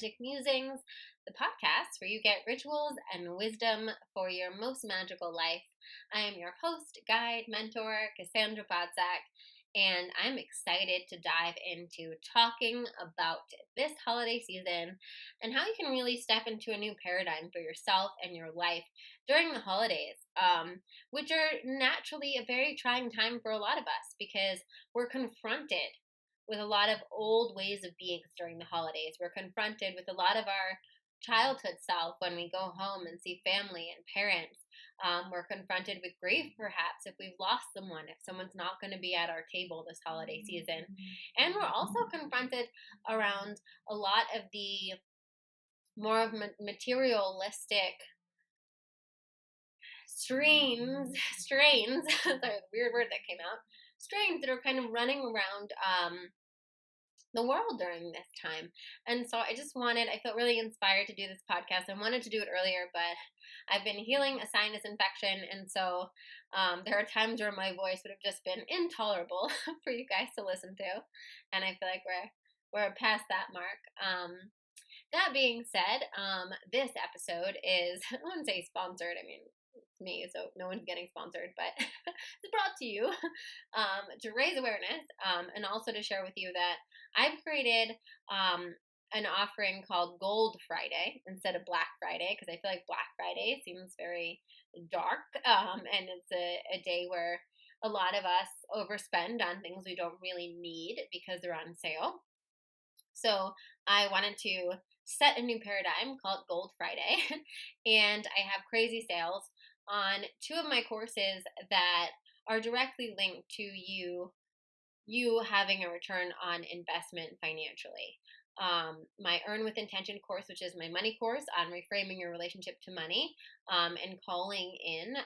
Magic Musings, the podcast where you get rituals and wisdom for your most magical life. I am your host, guide, mentor, Cassandra Bodzak, and I'm excited to dive into talking about this holiday season and how you can really step into a new paradigm for yourself and your life during the holidays, which are naturally a very trying time for a lot of us because we're confronted with a lot of old ways of being during the holidays. We're confronted with a lot of our childhood self when we go home and see family and parents. We're confronted with grief, perhaps, if we've lost someone, if someone's not going to be at our table this holiday season. And we're also confronted around a lot of the more of materialistic strains, sorry, the weird word that came out, strains that are kind of running around the world during this time. And so I felt really inspired to do this podcast. I wanted to do it earlier, but I've been healing a sinus infection. And so there are times where my voice would have just been intolerable for you guys to listen to. And I feel like we're past that mark. That being said, this episode is, I wouldn't say sponsored. I mean, it's me, so no one's getting sponsored, but it's brought to you to raise awareness and also to share with you that I've created an offering called Gold Friday instead of Black Friday, because I feel like Black Friday seems very dark, and it's a day where a lot of us overspend on things we don't really need because they're on sale. So I wanted to set a new paradigm called Gold Friday, and I have crazy sales on two of my courses that are directly linked to you having a return on investment financially. My Earn with Intention course, which is my money course on reframing your relationship to money and calling in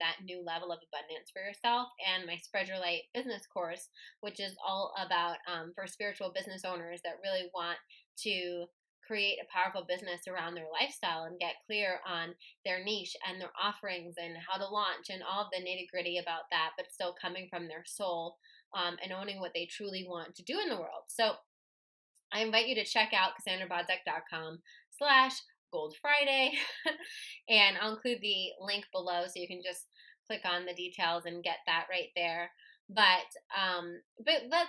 that new level of abundance for yourself, and my Spread Your Light business course, which is all about for spiritual business owners that really want to create a powerful business around their lifestyle and get clear on their niche and their offerings and how to launch and all of the nitty-gritty about that, but still coming from their soul and owning what they truly want to do in the world. So I invite you to check out CassandraBodzak.com/Gold Friday, and I'll include the link below so you can just click on the details and get that right there. But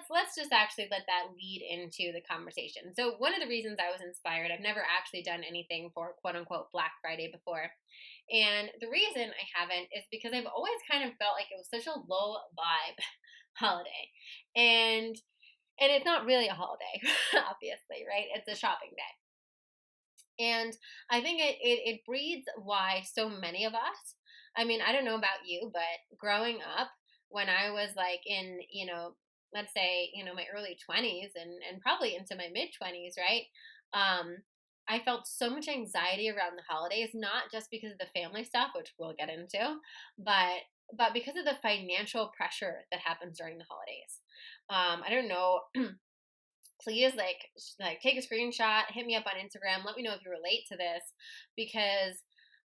let's just actually let that lead into the conversation. So one of the reasons I was inspired, I've never actually done anything for quote unquote Black Friday before. And the reason I haven't is because I've always kind of felt like it was such a low vibe holiday. And it's not really a holiday, obviously, right? It's a shopping day. And I think it breeds why so many of us, I mean, I don't know about you, but growing up, when I was like in, let's say, my early 20s and probably into my mid 20s, right? I felt so much anxiety around the holidays, not just because of the family stuff, which we'll get into, but because of the financial pressure that happens during the holidays. I don't know. Please like take a screenshot, hit me up on Instagram. Let me know if you relate to this, because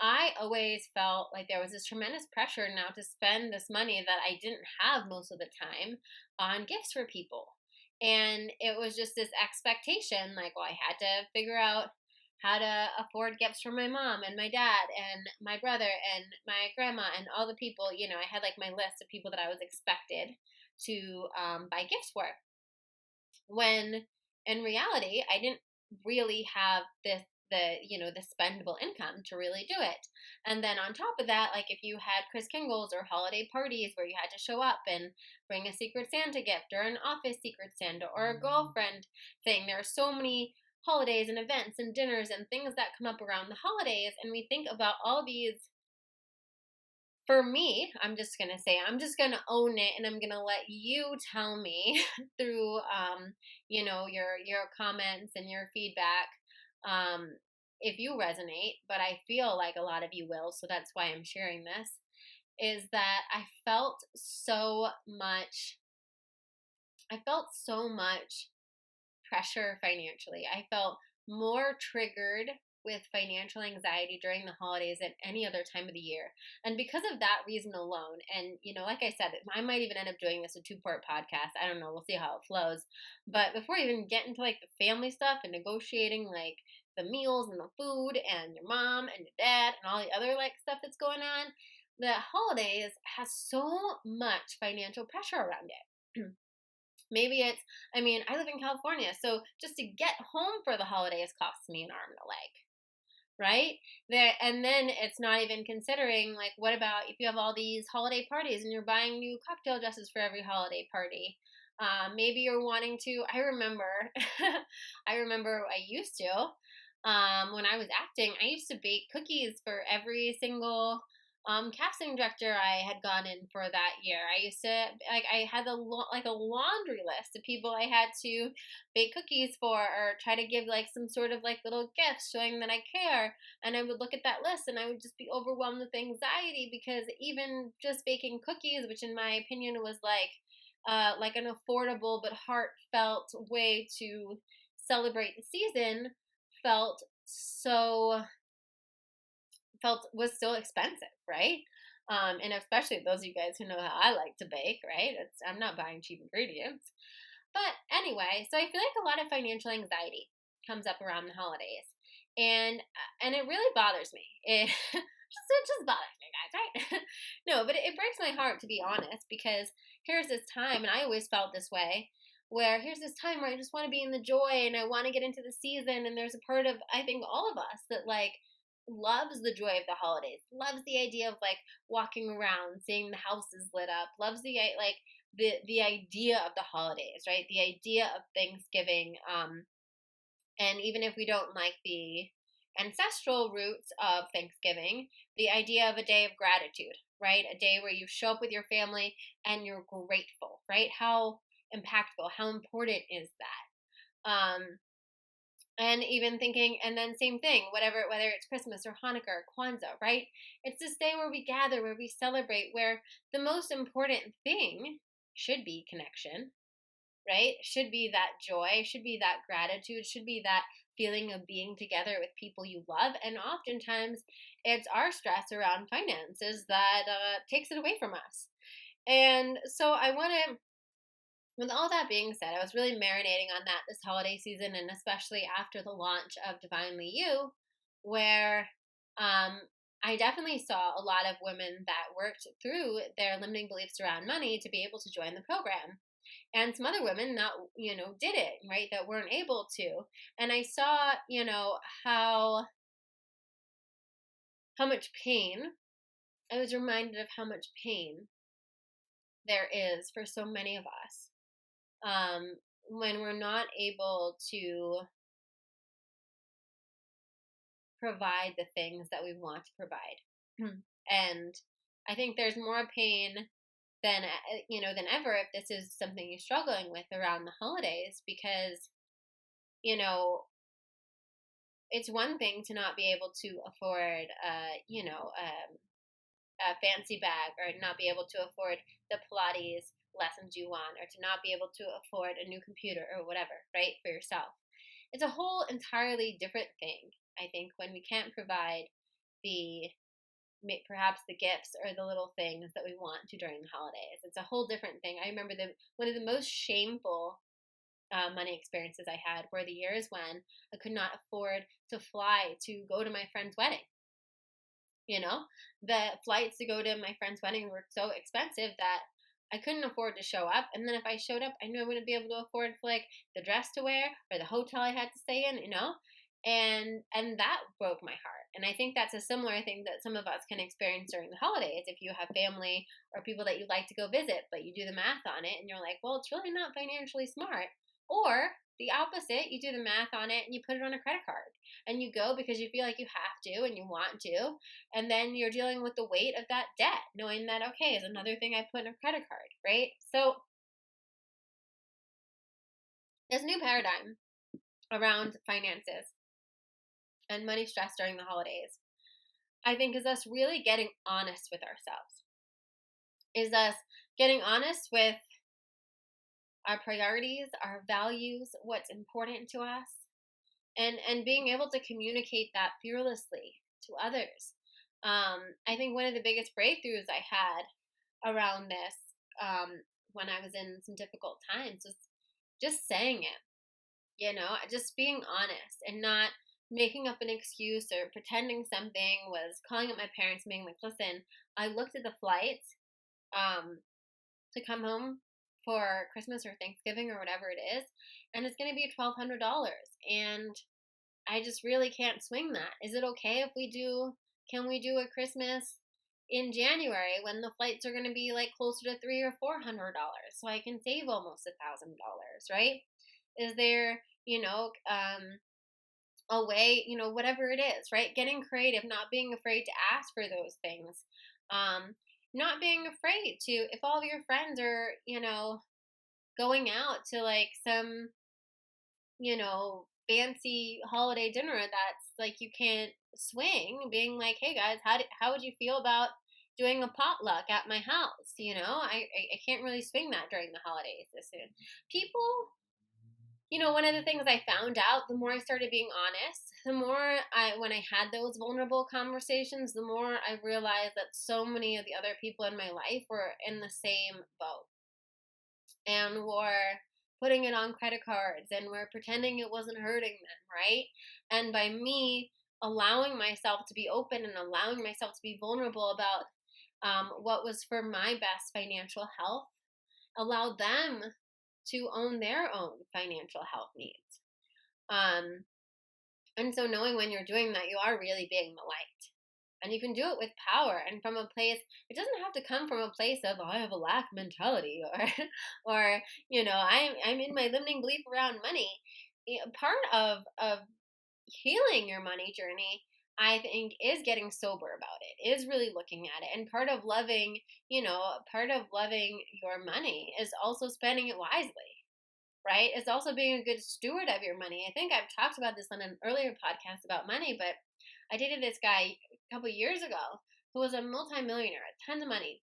I always felt like there was this tremendous pressure now to spend this money that I didn't have most of the time on gifts for people. And it was just this expectation, like, well, I had to figure out how to afford gifts for my mom and my dad and my brother and my grandma and all the people, I had like my list of people that I was expected to buy gifts for. When in reality, I didn't really have the spendable income to really do it. And then on top of that, like if you had Kris Kringles or holiday parties where you had to show up and bring a Secret Santa gift or an office Secret Santa or a girlfriend thing, there are so many holidays and events and dinners and things that come up around the holidays, and we think about all these. For me, I'm just going to own it, and I'm going to let you tell me through, your comments and your feedback, if you resonate, but I feel like a lot of you will, so that's why I'm sharing this, is that I felt so much pressure financially. I felt more triggered with financial anxiety during the holidays than any other time of the year. And because of that reason alone, and like I said, I might even end up doing this a 2-part podcast. I don't know. We'll see how it flows. But before I even get into like the family stuff and negotiating like the meals and the food and your mom and your dad and all the other like stuff that's going on, the holidays has so much financial pressure around it. Maybe it's, I mean, I live in California, so just to get home for the holidays costs me an arm and a leg, right? There, and then it's not even considering like, what about if you have all these holiday parties and you're buying new cocktail dresses for every holiday party? Maybe you're wanting to. I remember, I remember I used to when I was acting. I used to bake cookies for every single casting director I had gone in for that year. I used to like I had like a laundry list of people I had to bake cookies for or try to give like some sort of like little gifts showing that I care. And I would look at that list and I would just be overwhelmed with anxiety because even just baking cookies, which in my opinion was like an affordable but heartfelt way to celebrate the season, felt so felt was still expensive, right? And especially those of you guys who know how I like to bake, right? I'm not buying cheap ingredients. But anyway, so I feel like a lot of financial anxiety comes up around the holidays, and it really bothers me. It just bothers me, guys, right? No, but it breaks my heart to be honest, because here's this time, and I always felt this way, where here's this time where I just want to be in the joy and I want to get into the season, and there's a part of I think all of us that like loves the joy of the holidays, loves the idea of like walking around, seeing the houses lit up, loves the idea of the holidays, right? The idea of Thanksgiving, and even if we don't like the ancestral roots of Thanksgiving, the idea of a day of gratitude, right? A day where you show up with your family and you're grateful, right? How impactful, how important is that? And even thinking, and then same thing, whether it's Christmas or Hanukkah or Kwanzaa, right? It's this day where we gather, where we celebrate, where the most important thing should be connection, right? Should be that joy, should be that gratitude, should be that feeling of being together with people you love. And oftentimes it's our stress around finances that takes it away from us. And so I want to, with all that being said, I was really marinating on that this holiday season, and especially after the launch of Divinely You, where I definitely saw a lot of women that worked through their limiting beliefs around money to be able to join the program. And some other women not, did it, right, that weren't able to. And I saw, how much pain, I was reminded of how much pain there is for so many of us when we're not able to provide the things that we want to provide. And I think there's more pain than ever if this is something you're struggling with around the holidays, because it's one thing to not be able to afford a fancy bag, or not be able to afford the Pilates lessons you want, or to not be able to afford a new computer or whatever, right, for yourself. It's a whole entirely different thing, I think, when we can't provide perhaps the gifts or the little things that we want to during the holidays. It's a whole different thing. I remember one of the most shameful money experiences I had were the years when I could not afford to fly to go to my friend's wedding. The flights to go to my friend's wedding were so expensive that I couldn't afford to show up. And then if I showed up, I knew I wouldn't be able to afford like the dress to wear or the hotel I had to stay in, and that broke my heart. And I think that's a similar thing that some of us can experience during the holidays. If you have family or people that you like to go visit, but you do the math on it and you're like, well, it's really not financially smart. Or the opposite, you do the math on it and you put it on a credit card and you go because you feel like you have to and you want to, and then you're dealing with the weight of that debt, knowing that, okay, is another thing I put in a credit card, right? So this new paradigm around finances and money stress during the holidays, I think, is us really getting honest with ourselves, is us getting honest with our priorities, our values, what's important to us, and being able to communicate that fearlessly to others. I think one of the biggest breakthroughs I had around this when I was in some difficult times was just saying it, just being honest and not making up an excuse or pretending something, was calling up my parents and being like, listen, I looked at the flights um, to come home for Christmas or Thanksgiving or whatever it is, and it's going to be $1,200. And I just really can't swing that. Is it okay if can we do a Christmas in January when the flights are going to be like closer to $300 or $400 so I can save almost $1,000, right? Is there, a way, whatever it is, right? Getting creative, not being afraid to ask for those things. Not being afraid to, if all of your friends are, going out to like some, fancy holiday dinner that's like you can't swing, being like, hey guys, how would you feel about doing a potluck at my house? I can't really swing that during the holidays this soon. People, one of the things I found out, the more I started being honest, when I had those vulnerable conversations, the more I realized that so many of the other people in my life were in the same boat and were putting it on credit cards and were pretending it wasn't hurting them, right? And by me allowing myself to be open and allowing myself to be vulnerable about what was for my best financial health, allowed them to own their own financial health needs. And so knowing when you're doing that, you are really being the light. And you can do it with power and from a place, it doesn't have to come from a place of, oh, I have a lack mentality or I'm in my limiting belief around money. Part of healing your money journey, I think, is getting sober about it, is really looking at it. And part of loving your money is also spending it wisely, right? It's also being a good steward of your money. I think I've talked about this on an earlier podcast about money, but I dated this guy a couple years ago who was a multimillionaire, a ton of money.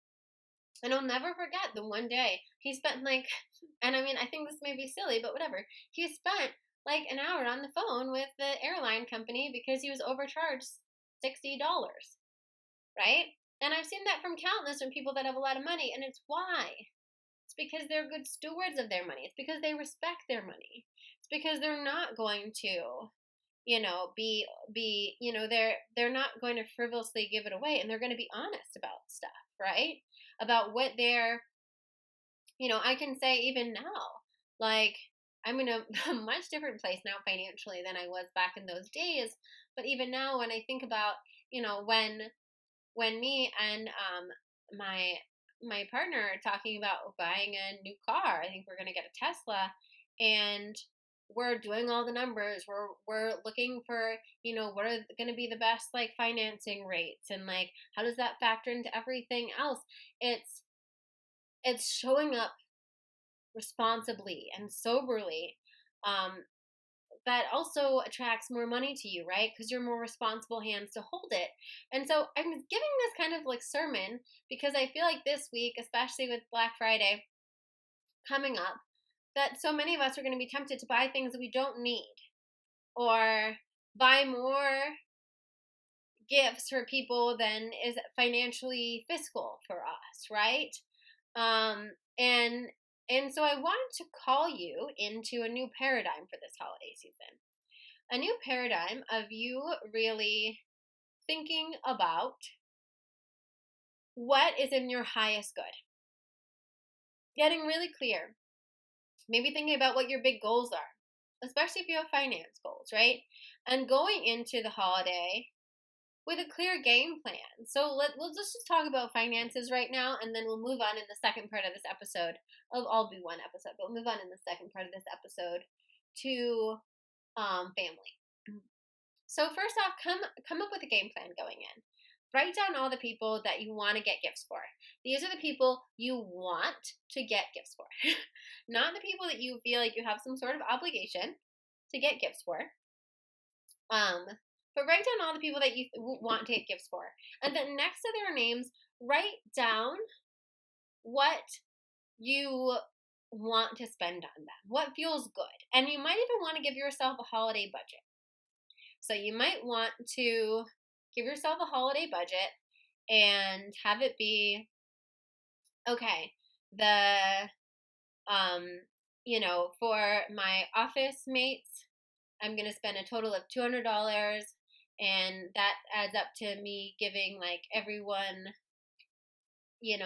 And I'll never forget the one day he spent and I mean, I think this may be silly, but whatever. He spent like an hour on the phone with the airline company because he was overcharged $60, right? And I've seen that from countless people that have a lot of money, and it's why. It's because they're good stewards of their money. It's because they respect their money. It's because they're not going to, they're not going to frivolously give it away, and they're going to be honest about stuff, right? About what they're, I can say even now, like, I'm in a much different place now financially than I was back in those days. But even now, when I think about, when me and my partner are talking about buying a new car, I think we're going to get a Tesla, and we're doing all the numbers. We're looking for, what are going to be the best like financing rates, and like how does that factor into everything else? It's showing up responsibly and soberly, that also attracts more money to you, right? Because you're more responsible hands to hold it. And so I'm giving this kind of like sermon because I feel like this week, especially with Black Friday coming up, that so many of us are going to be tempted to buy things that we don't need, or buy more gifts for people than is financially fiscal for us, right? And so I wanted to call you into a new paradigm for this holiday season. A new paradigm of you really thinking about what is in your highest good. Getting really clear. Maybe thinking about what your big goals are, especially if you have finance goals, right? And going into the holiday with a clear game plan. So let's just talk about finances right now, and then we'll move on in the second part of this episode. I'll be one episode, but we'll move on in the second part of this episode to family. So first off, come up with a game plan going in. Write down all the people that you want to get gifts for. These are the people you want to get gifts for, not the people that you feel like you have some sort of obligation to get gifts for. But write down all the people that you want to get gifts for. And then next to their names, write down what you want to spend on them, what feels good. And you might even want to give yourself a holiday budget. So you might want to give yourself a holiday budget and have it be, okay, for my office mates, I'm going to spend a total of $200, and that adds up to me giving like everyone,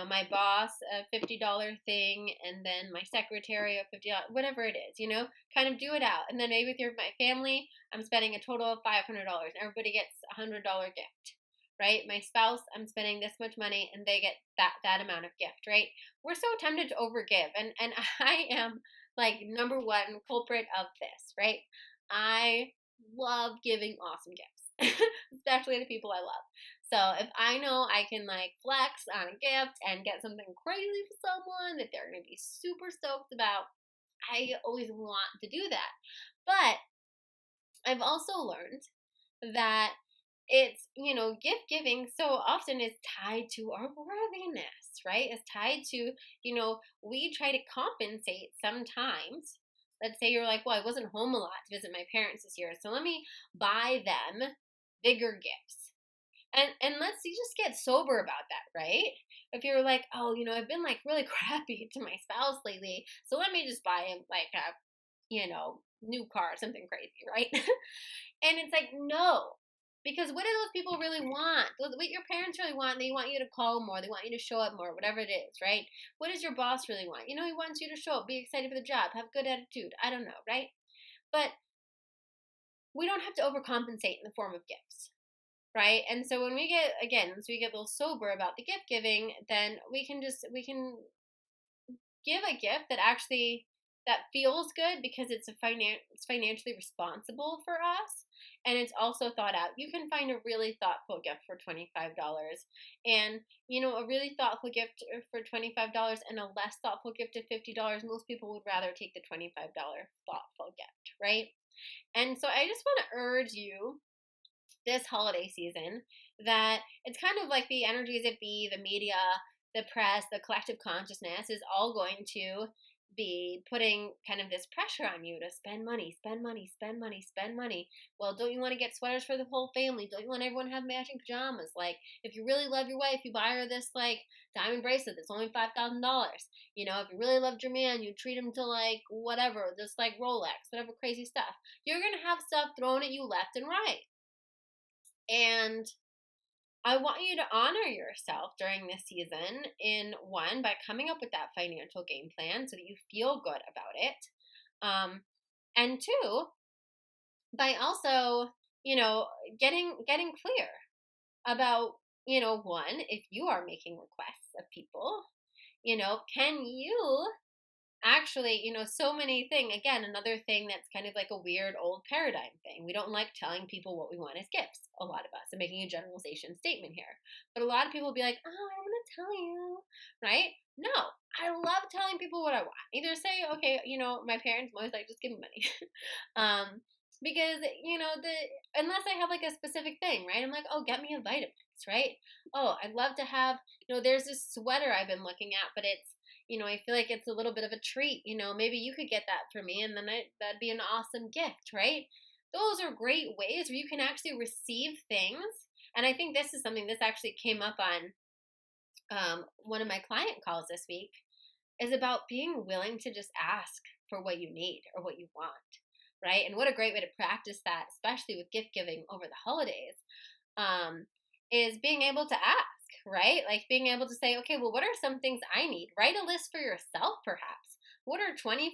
my boss a $50 thing, and then my secretary a $50, whatever it is, kind of do it out. And then maybe with my family, I'm spending a total of $500, and everybody gets $100 gift, right? My spouse, I'm spending this much money, and they get that amount of gift, right? We're so tempted to overgive, and I am like number one culprit of this, right? I love giving awesome gifts, especially to people I love. So if I know I can like flex on a gift and get something crazy for someone that they're going to be super stoked about, I always want to do that. But I've also learned that it's, gift giving so often is tied to our worthiness, right? It's tied to, we try to compensate sometimes. Let's say you're like, well, I wasn't home a lot to visit my parents this year, so let me buy them bigger gifts. And let's just get sober about that, right? If you're like, oh, I've been like really crappy to my spouse lately, so let me just buy him like a, new car, something crazy, right? And it's like, no, because what do those people really want? What your parents really want, they want you to call more, they want you to show up more, whatever it is, right? What does your boss really want? He wants you to show up, be excited for the job, have good attitude. I don't know, right? But we don't have to overcompensate in the form of gifts. Right? And so when we get, once we get a little sober about the gift giving, then we can give a gift that feels good because it's financially responsible for us, and it's also thought out. You can find a really thoughtful gift for $25, and a really thoughtful gift for $25 and a less thoughtful gift at $50. Most people would rather take the $25 thoughtful gift, right? And so I just want to urge you this holiday season that it's kind of like the energies that be, the media, the press, the collective consciousness is all going to be putting kind of this pressure on you to spend money, spend money, spend money, spend money. Well, don't you want to get sweaters for the whole family? Don't you want everyone to have matching pajamas? Like, if you really love your wife, you buy her this like diamond bracelet that's only $5,000. If you really loved your man, you treat him to like whatever, just like Rolex, whatever crazy stuff. You're gonna have stuff thrown at you left and right. And I want you to honor yourself during this season by coming up with that financial game plan so that you feel good about it. And two, by also, getting clear about, one, if you are making requests of people, can you actually, so many things. Again, another thing that's kind of like a weird old paradigm thing. We don't like telling people what we want as gifts, a lot of us. I'm making a generalization statement here. But a lot of people will be like, oh, I want to tell you, right? No, I love telling people what I want. Either say, okay, my parents always like, just give me money. Because, unless I have like a specific thing, right? I'm like, oh, get me a Vitamix, right? Oh, I'd love to have, there's this sweater I've been looking at, but it's, I feel like it's a little bit of a treat. Maybe you could get that for me, and then that'd be an awesome gift, right? Those are great ways where you can actually receive things. And I think this actually came up on one of my client calls this week, is about being willing to just ask for what you need or what you want, right? And what a great way to practice that, especially with gift giving over the holidays, is being able to ask. Right? Like being able to say, okay, well, what are some things I need? Write a list for yourself, perhaps. What are $25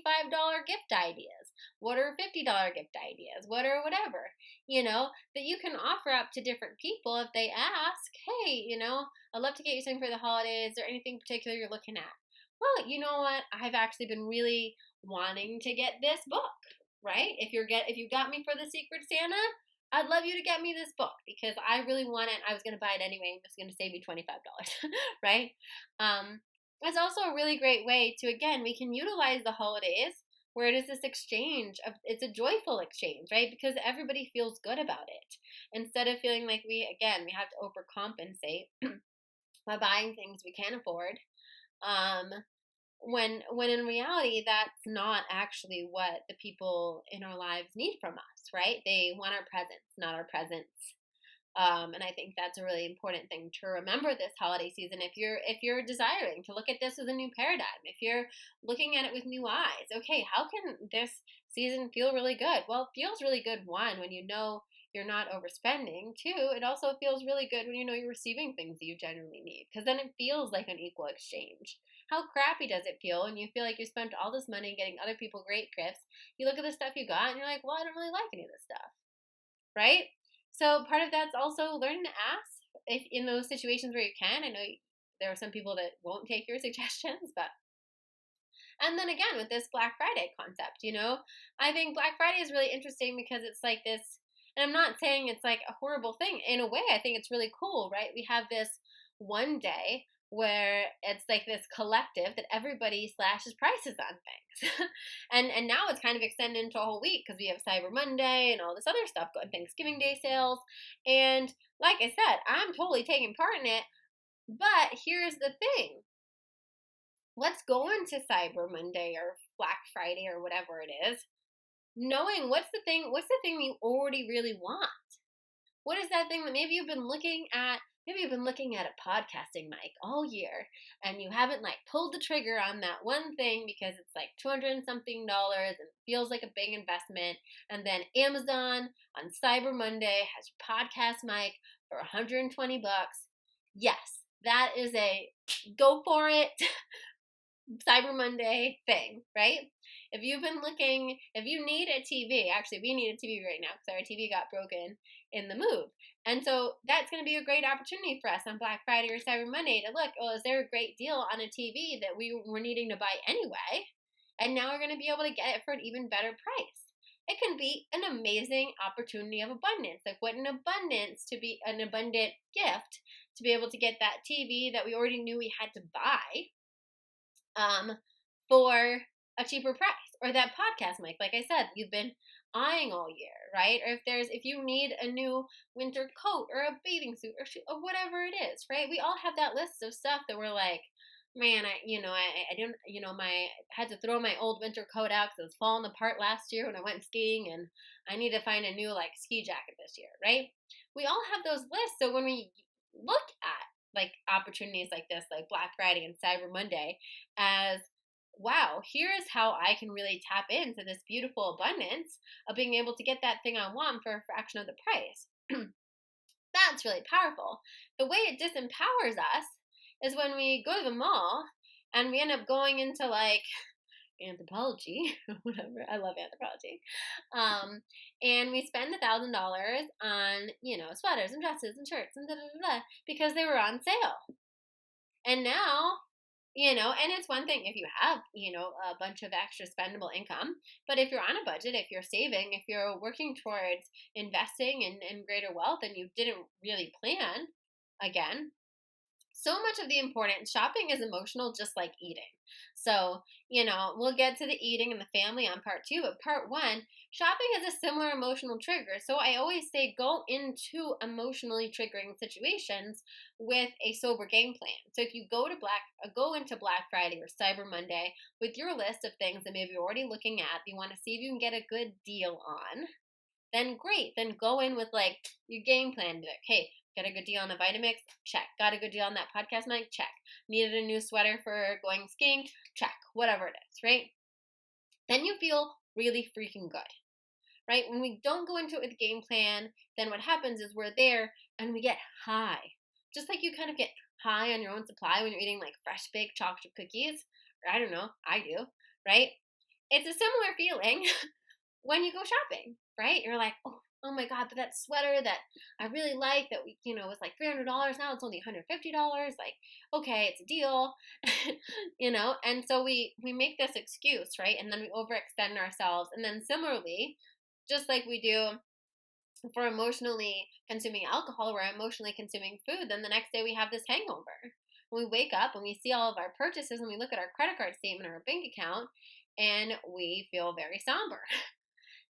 gift ideas? What are $50 gift ideas? What are whatever, that you can offer up to different people if they ask, hey, I'd love to get you something for the holidays. Is there anything particular you're looking at? Well, you know what? I've actually been really wanting to get this book, right? If you got me for the Secret Santa, I'd love you to get me this book because I really want it. I was going to buy it anyway. It's going to save me $25, right? It's also a really great way to, again, we can utilize the holidays where it is this exchange it's a joyful exchange, right? Because everybody feels good about it. Instead of feeling like we have to overcompensate by buying things we can't afford. When in reality, that's not actually what the people in our lives need from us, right? They want our presence, not our presents. And I think that's a really important thing to remember this holiday season. If you're desiring to look at this with a new paradigm, if you're looking at it with new eyes, okay, how can this season feel really good? Well, it feels really good, one, when you know you're not overspending. Two, it also feels really good when you know you're receiving things that you genuinely need, because then it feels like an equal exchange. How crappy does it feel when you feel like you spent all this money getting other people great gifts? You look at the stuff you got and you're like, well, I don't really like any of this stuff, right? So part of that's also learning to ask if in those situations where you can. I know there are some people that won't take your suggestions, but and then again with this Black Friday concept, I think Black Friday is really interesting because it's like this, and I'm not saying it's like a horrible thing. In a way, I think it's really cool, right? We have this one day where it's like this collective that everybody slashes prices on things. And now it's kind of extended into a whole week because we have Cyber Monday and all this other stuff going, Thanksgiving Day sales. And like I said, I'm totally taking part in it. But here's the thing. Let's go into Cyber Monday or Black Friday or whatever it is, knowing what's the thing you already really want. What is that thing that maybe you've been looking at? Maybe you've been looking at a podcasting mic all year and you haven't like pulled the trigger on that one thing because it's like $200 and something and it feels like a big investment. And then Amazon on Cyber Monday has your podcast mic for $120. Yes, that is a go for it Cyber Monday thing, right? If you need a TV, actually we need a TV right now because our TV got broken in the move. And so that's going to be a great opportunity for us on Black Friday or Cyber Monday to look, is there a great deal on a TV that we were needing to buy anyway? And now we're going to be able to get it for an even better price. It can be an amazing opportunity of abundance. Like what an abundance to be an abundant gift to be able to get that TV that we already knew we had to buy for a cheaper price, or that podcast mic, like I said, you've been eyeing all year, right? Or if you need a new winter coat or a bathing suit or whatever it is, right? We all have that list of stuff that we're like, man, I didn't, I had to throw my old winter coat out because it was falling apart last year when I went skiing, and I need to find a new like ski jacket this year, right? We all have those lists. So when we look at like opportunities like this, like Black Friday and Cyber Monday, as wow, here's how I can really tap into this beautiful abundance of being able to get that thing I want for a fraction of the price. That's really powerful. The way it disempowers us is when we go to the mall and we end up going into like anthropology, whatever. I love anthropology. And we spend $1,000 on, sweaters and dresses and shirts and because they were on sale. And now, and it's one thing if you have, a bunch of extra spendable income, but if you're on a budget, if you're saving, if you're working towards investing in greater wealth and you didn't really plan, again, so much of the importance, shopping is emotional just like eating. So, we'll get to the eating and the family on part 2, but part 1, shopping is a similar emotional trigger. So I always say go into emotionally triggering situations with a sober game plan. So if you go into Black Friday or Cyber Monday with your list of things that maybe you're already looking at, you want to see if you can get a good deal on, then great. Then go in with like your game plan. Like, hey, got a good deal on the Vitamix? Check. Got a good deal on that podcast mic? Check. Needed a new sweater for going skiing? Check. Whatever it is, right? Then you feel really freaking good, right? When we don't go into it with a game plan, then what happens is we're there and we get high. Just like you kind of get high on your own supply when you're eating like fresh baked chocolate cookies. Or I don't know, I do, right? It's a similar feeling when you go shopping, right? You're like, oh my God, but that sweater that I really like that was like $300, now it's only $150. Like, okay, it's a deal, and so we make this excuse, right? And then we overextend ourselves. And then similarly, just like we do for emotionally consuming alcohol or emotionally consuming food, then the next day we have this hangover. When we wake up and we see all of our purchases and we look at our credit card statement or our bank account and we feel very somber.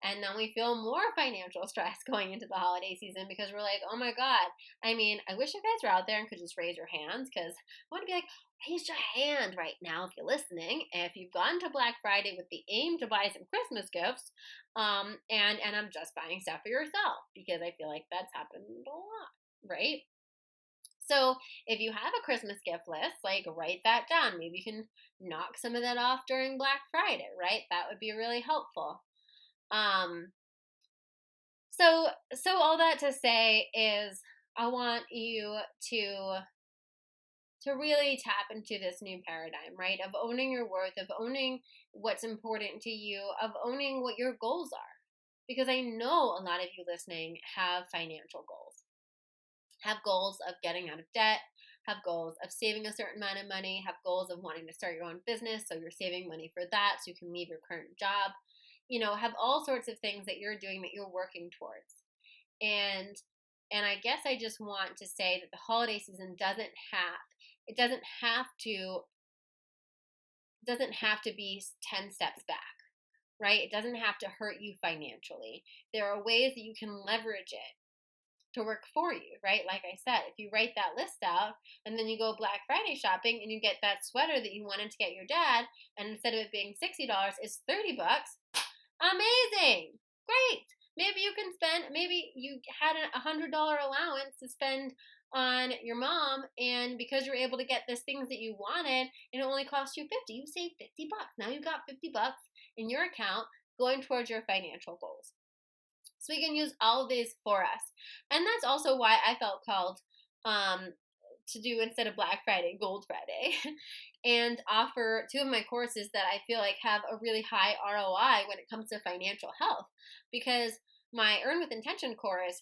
And then we feel more financial stress going into the holiday season because we're like, oh my God. I mean, I wish you guys were out there and could just raise your hands, because I want to be like, raise your hand right now if you're listening. If you've gone to Black Friday with the aim to buy some Christmas gifts, and I'm just buying stuff for yourself, because I feel like that's happened a lot, right? So if you have a Christmas gift list, like, write that down. Maybe you can knock some of that off during Black Friday, right? That would be really helpful. Um, so all that to say is, I want you to really tap into this new paradigm, right? Of owning your worth, of owning what's important to you, of owning what your goals are. Because I know a lot of you listening have financial goals, have goals of getting out of debt, have goals of saving a certain amount of money, have goals of wanting to start your own business, so you're saving money for that so you can leave your current job. Have all sorts of things that you're doing, that you're working towards. And I guess I just want to say that the holiday season doesn't have to be 10 steps back, right? It doesn't have to hurt you financially. There are ways that you can leverage it to work for you, right? Like I said, if you write that list out and then you go Black Friday shopping and you get that sweater that you wanted to get your dad, and instead of it being $60, it's $30, amazing, great. Maybe you had a $100 allowance to spend on your mom, and because you're able to get these things that you wanted and it only cost you $50, you saved $50. Now you've got $50 in your account going towards your financial goals. So we can use all of these for us. And that's also why I felt called to do, instead of Black Friday, Gold Friday, and offer 2 of my courses that I feel like have a really high ROI when it comes to financial health. Because my Earn with Intention course,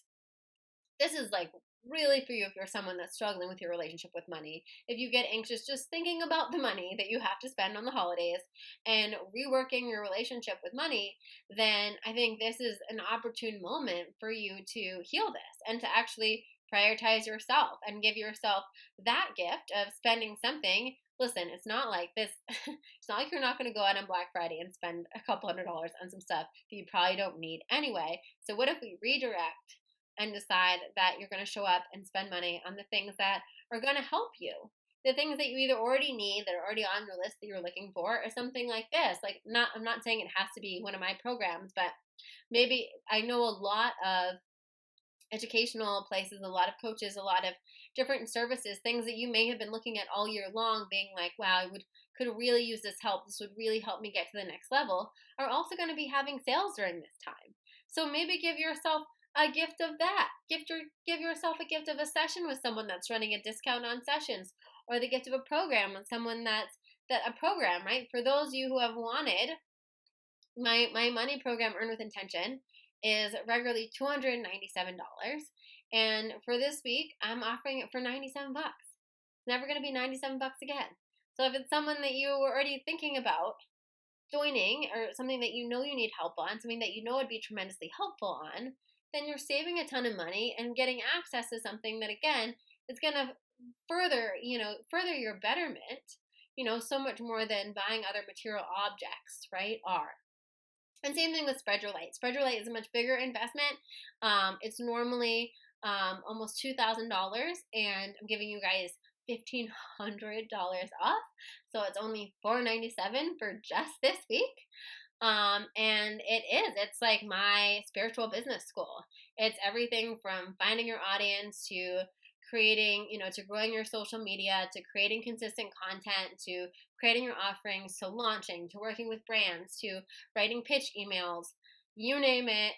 this is like really for you if you're someone that's struggling with your relationship with money. If you get anxious just thinking about the money that you have to spend on the holidays and reworking your relationship with money, then I think this is an opportune moment for you to heal this and to actually prioritize yourself and give yourself that gift of spending something. Listen, it's not like this. It's not like you're not going to go out on Black Friday and spend a couple $100 on some stuff that you probably don't need anyway. So what if we redirect and decide that you're going to show up and spend money on the things that are going to help you? The things that you either already need, that are already on your list that you're looking for, or something like this. I'm not saying it has to be one of my programs, but maybe I know a lot of educational places, a lot of coaches, a lot of different services, things that you may have been looking at all year long, being like, wow, could really use this help. This would really help me get to the next level, are also going to be having sales during this time. So maybe give yourself a gift of that. Give yourself a gift of a session with someone that's running a discount on sessions, or the gift of a program with someone a program, right? For those of you who have wanted, my money program, Earn with Intention, is regularly $297, and for this week I'm offering it for $97. Never going to be $97 again. So if it's someone that you were already thinking about joining, or something that you know you need help on, something that you know would be tremendously helpful on, then you're saving a ton of money and getting access to something that, again, is going to further your betterment, so much more than buying other material objects, right? And same thing with Spread Your Light. Spread Your Light is a much bigger investment. It's normally almost $2,000, and I'm giving you guys $1,500 off. So it's only $497 for just this week. And it's like my spiritual business school. It's everything from finding your audience to creating, to growing your social media, to creating consistent content, to creating your offerings, to launching, to working with brands, to writing pitch emails, you name it.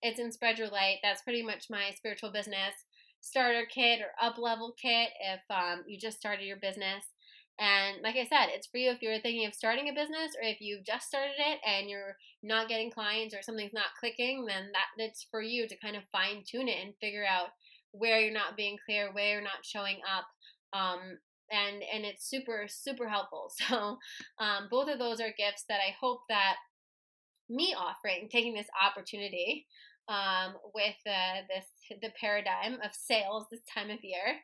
It's in Spread Your Light. That's pretty much my spiritual business starter kit or up level kit if you just started your business. And like I said, it's for you if you're thinking of starting a business, or if you've just started it and you're not getting clients or something's not clicking, then it's for you to kind of fine tune it and figure out where you're not being clear, where you're not showing up. And it's super, super helpful. So both of those are gifts that I hope that me offering, taking this opportunity with the paradigm of sales this time of year,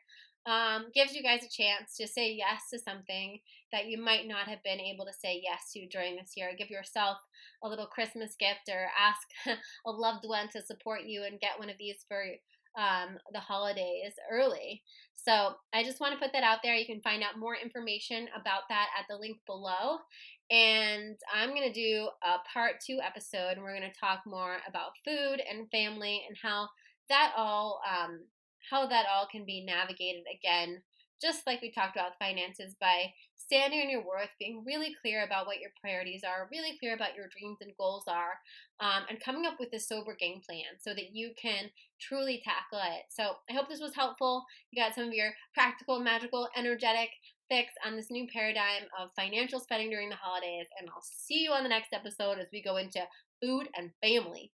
gives you guys a chance to say yes to something that you might not have been able to say yes to during this year. Give yourself a little Christmas gift, or ask a loved one to support you and get one of these for the holidays early. So I just want to put that out there. You can find out more information about that at the link below. And I'm going to do a part 2 episode, and we're going to talk more about food and family and how that all can be navigated, again, just like we talked about finances, by standing on your worth, being really clear about what your priorities are, really clear about your dreams and goals are, and coming up with a sober game plan so that you can truly tackle it. So I hope this was helpful. You got some of your practical, magical, energetic fix on this new paradigm of financial spending during the holidays, and I'll see you on the next episode as we go into food and family.